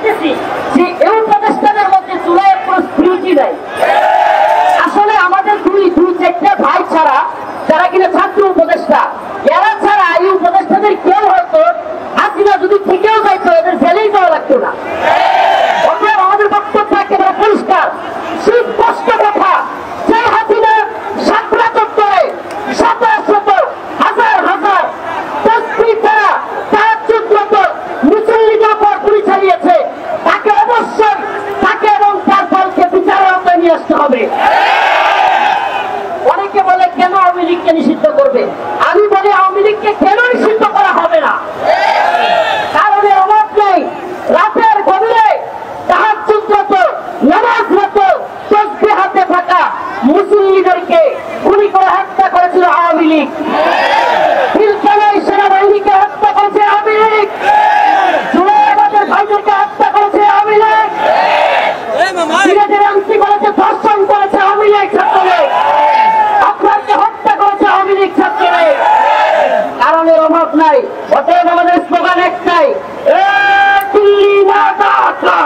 দেখতেছি যে এই উপদেষ্টাদের মধ্যে চুলাইয়ের কোনো স্পিরিটই নাই। আসলে আমাদের দুই চারটা ভাই ছাড়া যারা কিনা ছাত্র উপদেষ্টা, এরা ছাড়া এই উপদেষ্টাদের কেউ হয়তো হাসিনা যদি ঠিকেও যাইতো এদের জেলেই যাওয়া লাগতো না। অতএব আমাদের বক্তব্য একেবারে পরিষ্কার, সুস্পষ্ট কথা, যে হাসিনা সাতরা চত্বরে শত শত হাজার হাজার তসবিহ দ্বারা তাহাজ্জুদ মুসল্লিদের উপর গুলি চালিয়েছে, তাকে অবশ্যই তাকে এবং তার দলকে বিচারের আওতায় নিয়ে আসতে হবে। অনেকে বলে কেন আওয়ামী লীগকে নিষিদ্ধ করবে, আমি বলি আওয়ামী লীগকে কেন নিষিদ্ধ করা হবে না, কারণের অভাব নেই। রাতের গভীরে তাহাজ্জুদরত নামাজরত তসবিহ হাতে থাকা মুসল্লিদেরকে গুলি করে হত্যা করেছিল আওয়ামী লীগ। পিলখানায় সেনাবাহিনীকে হত্যা করেছে আওয়ামী লীগ, জুলাইবাদের ভাইদেরকে হত্যা করেছে আওয়ামী লীগ, সিরাজের এমপি করেছে, ধর্ষণ করেছে আওয়ামী লীগ ছাত্রলীগ, আপনাকে হত্যা করেছে আওয়ামী লীগ ছাত্রলীগ। কারণের অভাব নাই। অতএব আমাদের স্লোগান একটাই, দিল্লি না ঢাকা।